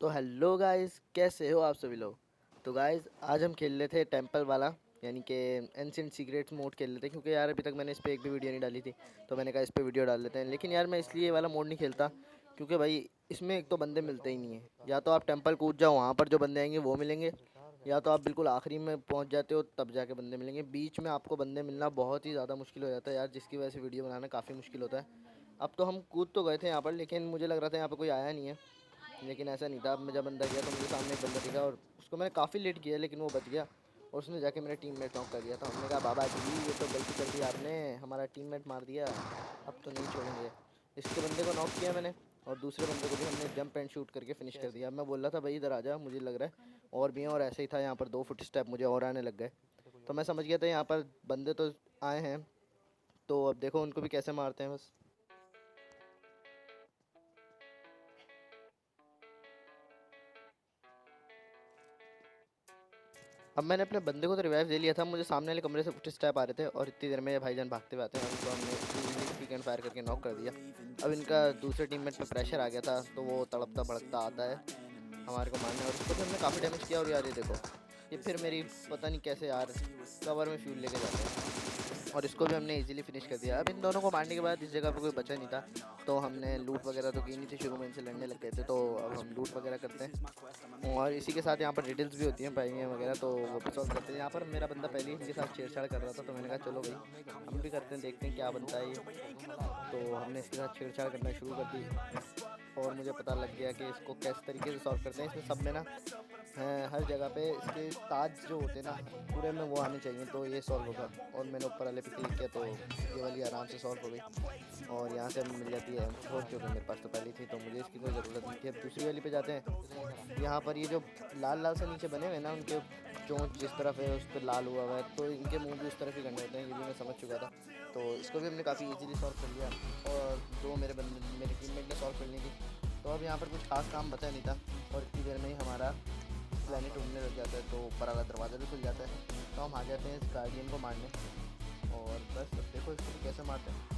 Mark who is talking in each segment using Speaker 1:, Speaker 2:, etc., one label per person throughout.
Speaker 1: तो hello guys, कैसे हो आप सभी लोग। तो गाइस आज हम खेल रहे थे टेंपल वाला, यानी कि एंशिएंट सीक्रेट्स मोड खेल रहे थे। क्योंकि यार अभी तक मैंने इस पे एक भी वीडियो नहीं डाली थी, तो मैंने कहा इस पे वीडियो डाल लेते हैं। लेकिन यार मैं इसलिए ये वाला मोड नहीं खेलता क्योंकि भाई इसमें एक तो बंदे मिलते ही नहीं है। या तो आप टेंपल कूद जाओ, वहाँ पर जो बंदे आएंगे वो मिलेंगे, या तो आप बिल्कुल आखिरी में पहुँच जाते हो तब जाके बंदे मिलेंगे। बीच में आपको बंदे मिलना बहुत ही ज़्यादा मुश्किल हो जाता है यार, जिसकी वजह से वीडियो बनाना काफ़ी मुश्किल होता है। अब तो हम कूद तो गए थे यहाँ पर, लेकिन मुझे लग रहा था यहाँ पर कोई आया नहीं है, लेकिन ऐसा नहीं था। अब मैं जब अंदर गया तो मुझे सामने एक बंदा दिखा और उसको मैंने काफ़ी लेट किया, लेकिन वो बच गया और उसने जाके मेरे टीममेट नॉक कर दिया था। हमने कहा बाबा जी ये तो गलती कर दी आपने, हमारा टीममेट मार दिया, अब तो नहीं छोड़ेंगे। इसके बंदे को नॉक किया मैंने और दूसरे बंदे को भी हमने जंप एंड शूट करके फिनिश कर दिया। अब मैं बोल रहा था भाई इधर आ जा, मुझे लग रहा है और भी हैं, और ऐसे ही था। यहाँ पर 2 फुट स्टेप मुझे और आने लग गए, तो मैं समझ गया था यहाँ पर बंदे तो आए हैं। तो अब देखो उनको भी कैसे मारते हैं बस। अब मैंने अपने बंदे को तो रिवाइव दे लिया था, मुझे सामने वाले कमरे से फुट स्टेप आ रहे थे और इतनी देर में ये भाईजान भागते हुए आते हैं। उनको हमने पिक एंड फायर करके नॉक कर दिया। अब इनका दूसरे टीममेट पे प्रेशर आ गया था, तो वो तड़पता भड़कता आता है हमारे को मारने, और इसको भी हमने काफ़ी डैमेज किया। और यार ये देखो, ये फिर मेरी पता नहीं कैसे यार कवर में फ्यूल लेके जाते हैं, और इसको भी हमने इजीली फिनिश कर दिया। अब इन दोनों को मारने के बाद इस जगह पर कोई बचा नहीं था, तो हमने लूट वगैरह तो की नहीं थी, शुरू में इनसे लड़ने लग गए थे। तो अब हम लूट वगैरह करते हैं, और इसी के साथ यहाँ पर रिडल्स भी होती हैं, पाइयाँ वगैरह, तो वो भी सॉल्व करते हैं। यहाँ पर मेरा बंदा पहले ही इनके साथ छेड़छाड़ कर रहा था, तो मैंने कहा चलो भाई हम भी करते हैं, देखते हैं क्या बनता है ये। तो हमने इसके साथ छेड़छाड़ करना शुरू कर दी, और मुझे पता लग गया कि इसको किस तरीके से सॉल्व करते हैं। इसमें सब में ना हैं, हर जगह पे इसके ताज जो होते हैं ना पूरे में, वो आने चाहिए, तो ये सॉल्व होगा। और मैंने ऊपर वाले पे क्लिक किया तो ये वाली आराम से सॉल्व हो गई, और यहाँ से हमें मिल जाती है फोर, जो कि मेरे पास तो पहले थी, तो मुझे इसकी कोई ज़रूरत नहीं थी। अब दूसरी वाली पे जाते हैं। यहाँ पर ये जो लाल लाल से नीचे बने हुए हैं ना, उनके चोंच जिस तरफ है उस पर लाल हुआ हुआ है, तो इनके मुंह भी उस तरफ ही करने होते हैं, ये भी मैं समझ चुका था। तो इसको भी हमने काफ़ी इजीली सॉल्व कर लिया, और जो मेरे टीममेट ने सॉल्व करने की। तो अब यहाँ पर कुछ खास काम बचा नहीं था, और इतनी देर में ही हमारा प्लेनेट उड़ने लग जाता है, तो ऊपर वाला दरवाज़ा भी खुल जाता है। तो हम आ जाते हैं इस गार्डियन को मारने, और बस अब देखो इसको भी कैसे मारते हैं।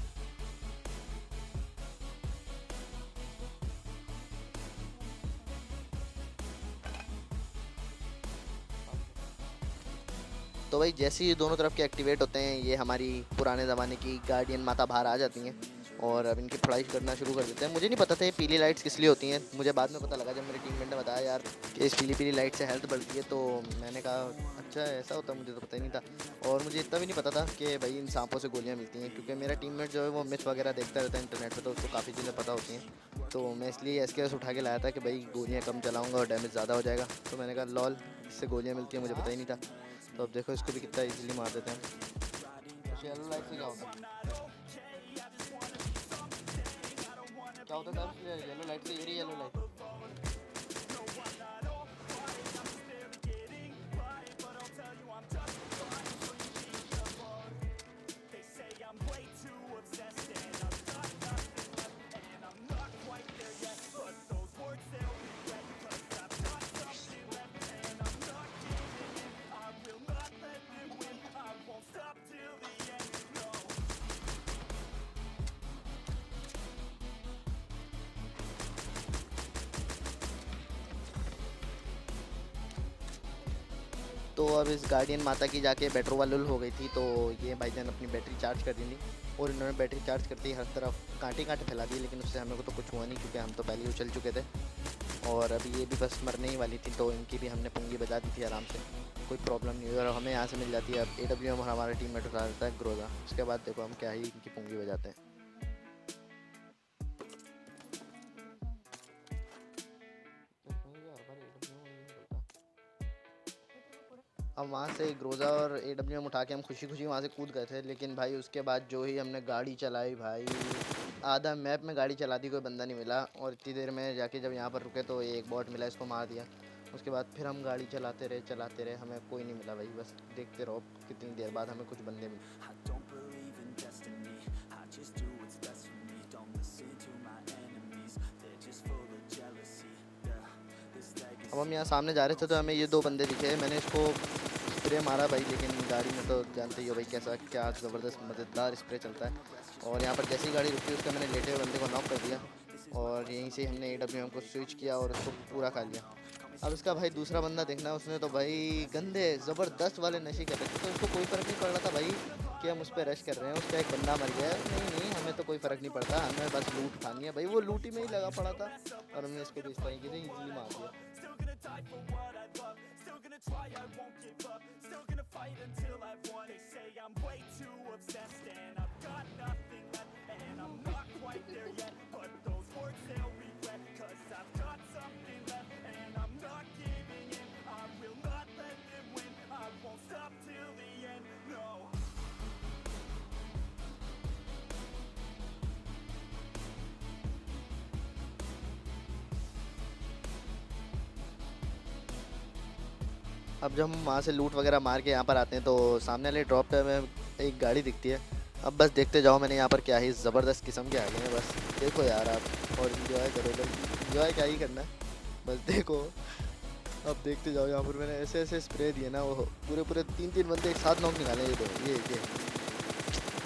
Speaker 1: तो भाई जैसे ही दोनों तरफ के एक्टिवेट होते हैं, ये हमारी पुराने ज़माने की गार्डियन माता बाहर आ जाती हैं, और अब इनकी पढ़ाई करना शुरू कर देते हैं। मुझे नहीं पता था ये पीली लाइट्स किस लिए होती हैं, मुझे बाद में पता लगा जब मेरे टीममेट ने बताया यार कि इस पीली पीली लाइट से हेल्थ बढ़ती है। तो मैंने कहा अच्छा ऐसा होता है, मुझे तो पता ही नहीं था। और मुझे इतना भी नहीं पता था कि भाई इन सांपों से गोलियाँ मिलती हैं, क्योंकि मेरा टीममेट जो है वो मिथ वगैरह देखता रहता है इंटरनेट पर, तो उसको काफ़ी चीज़ें पता होती हैं। तो मैं इसलिए एसकेएस उठा के लाया था कि भाई गोलियाँ कम चलाऊँगा और डैमेज ज़्यादा हो जाएगा। तो मैंने कहा लॉल, इससे गोलियाँ मिलती हैं, मुझे पता ही नहीं था। तो अब देखो इसको भी कितना इजीली मार देते हैं। तो येलो लाइट से क्या होता है, क्या होता है येलो लाइट से, ये रही येलो लाइट। तो अब इस गार्डियन माता की जाके बैटरी वालुल हो गई थी, तो ये भाईजान अपनी बैटरी चार्ज कर दी थी, और इन्होंने बैटरी चार्ज करते ही हर तरफ कांटे कांटे फैला दिए, लेकिन उससे हमें को तो कुछ हुआ नहीं, क्योंकि हम तो पहले ही उछल चुके थे। और अभी ये भी बस मरने ही वाली थी, तो इनकी भी हमने पुंगी बजा दी थी आराम से, कोई प्रॉब्लम नहीं हुई, और हमें यहाँ से मिल जाती है अब AWM, और हमारा टीम मेट उठा देता है ग्रोजा। उसके बाद देखो हम क्या ही इनकी पुंगी बजाते हैं। अब वहाँ से ग्रोजा और AWM उठा के हम खुशी खुशी वहाँ से कूद गए थे, लेकिन भाई उसके बाद जो ही हमने गाड़ी चलाई भाई, आधा मैप में गाड़ी चला दी, कोई बंदा नहीं मिला। और इतनी देर में जाके जब यहाँ पर रुके तो एक बॉट मिला, इसको मार दिया। उसके बाद फिर हम गाड़ी चलाते रहे, हमें कोई नहीं मिला भाई, बस देखते रहो कितनी देर बाद हमें कुछ बंदे मिले। अब हम यहाँ सामने जा रहे थे, तो हमें ये 2 बंदे दिखे। मैंने इसको स्प्रे मारा भाई, लेकिन गाड़ी में तो जानते ही हो भाई कैसा क्या ज़बरदस्त मज़ेदार स्प्रे चलता है। और यहाँ पर जैसी गाड़ी रुकी उसका मैंने लेटे हुए बंदे को नॉक कर दिया, और यहीं से हमने AWM को स्विच किया और उसको पूरा खा लिया। अब इसका भाई दूसरा बंदा देखना, उसने तो भाई गंदे ज़बरदस्त वाले नशे कर रखे थे, तो उसको कोई फ़र्क नहीं पड़ रहा था भाई कि हम उस पर रश कर रहे हैं, उसका एक बंदा मर गया है। नहीं नहीं, हमें तो कोई फ़र्क नहीं पड़ता, हमें बस लूट खानी है भाई। वो लूट ही में ही लगा पड़ा था और हमने इसको भी इस तरीके से ईजिली मार दिया। अब जब हम वहाँ से लूट वगैरह मार के यहाँ पर आते हैं तो सामने वाले ड्रॉप पे हमें एक गाड़ी दिखती है। अब बस देखते जाओ, मैंने यहाँ पर क्या ही ज़बरदस्त किस्म के आ गए हैं, बस देखो यार आप और इन्जॉय करो भाई। इन्जॉय क्या ही करना है, बस देखो। अब देखते जाओ, यहाँ पर मैंने ऐसे ऐसे स्प्रे दिए ना, वो पूरे पूरे 3-3 बंदे एक साथ नॉक निकाले। ये तो ये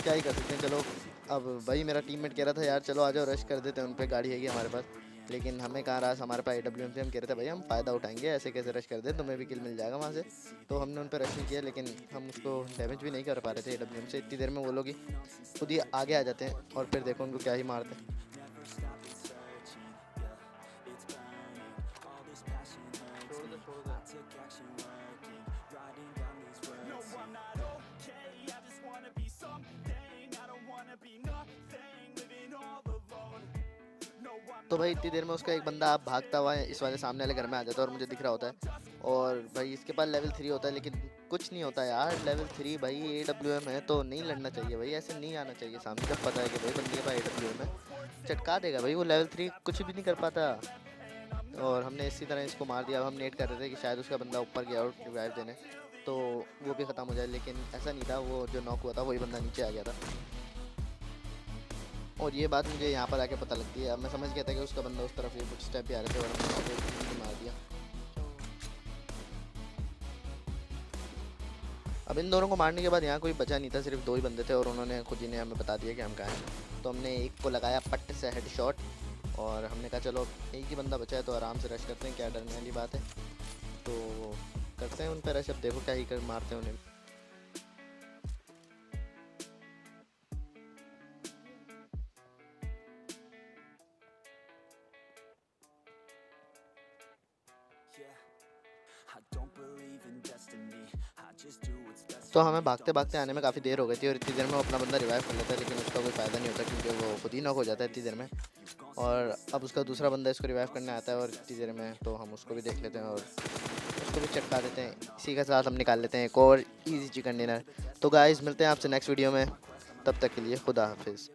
Speaker 1: क्या ही कर सकते हैं। चलो अब भाई मेरा टीममेट कह रहा था यार चलो आ जाओ रश कर देते हैं उन पर, गाड़ी हैगी हमारे पास, लेकिन हमें कहाँ रहा, हमारे पास AWM थे। हम कह रहे थे भाई हम फ़ायदा उठाएंगे, ऐसे कैसे रश कर दें, तुम्हें भी किल मिल जाएगा वहाँ से। तो हमने उन पर रश नहीं किया, लेकिन हम उसको डैमेज भी नहीं कर पा रहे थे AWM से। इतनी देर में वो लोग ही खुद ही आगे आ जाते हैं और फिर देखो उनको क्या ही मारते हैं। तो भाई इतनी देर में उसका एक बंदा आप भागता हुआ इस वाले सामने वाले घर में आ जाता है और मुझे दिख रहा होता है। और भाई इसके पास लेवल 3 होता है, लेकिन कुछ नहीं होता यार। लेवल 3 भाई AWM है तो नहीं लड़ना चाहिए भाई, ऐसे नहीं आना चाहिए सामने जब पता है कि भाई बंदे के पास AWM है। चटका देगा भाई, वो लेवल 3 कुछ भी नहीं कर पाता। और हमने इसी तरह इसको मार दिया। अब हम नेट कर रहे थे कि शायद उसका बंदा ऊपर गया और रिवाइव देने, तो वो भी ख़त्म हो जाए, लेकिन ऐसा नहीं था। वो जो नॉक हुआ था वही बंदा नीचे आ गया था। और ये बात मुझे यहाँ पर आके पता लगती है। अब मैं समझ गया था कि उसका बंदा उस तरफ ये कुछ स्टेप भी आ रहे थे और हमने उसको मार दिया। अब इन दोनों को मारने के बाद यहाँ कोई बचा नहीं था, सिर्फ 2 ही बंदे थे और उन्होंने खुद ही ने हमें बता दिया कि हम कहाँ हैं। तो हमने एक को लगाया पट्ट से हेडशॉट और हमने कहा चलो एक ही बंदा बचा है तो आराम से रश करते हैं, क्या डरने वाली बात है। तो करते हैं उन पर रश। अब देखो क्या ही कर मारते हैं उन्हें। तो हमें भागते भागते आने में काफ़ी देर हो गई थी और इतनी देर में वो अपना बंदा रिवाइव कर लेता है, लेकिन उसका कोई फ़ायदा नहीं होता क्योंकि वो खुद ही नॉक हो जाता है इतनी देर में। और अब उसका दूसरा बंदा इसको रिवाइव करने आता है और इतनी देर में तो हम उसको भी देख लेते हैं और उसको भी चटका देते हैं। इसी के साथ हम निकाल लेते हैं एक और ईजी चिकन डिनर। तो गाइस मिलते हैं आपसे नेक्स्ट वीडियो में, तब तक के लिए खुदा हाफिज़।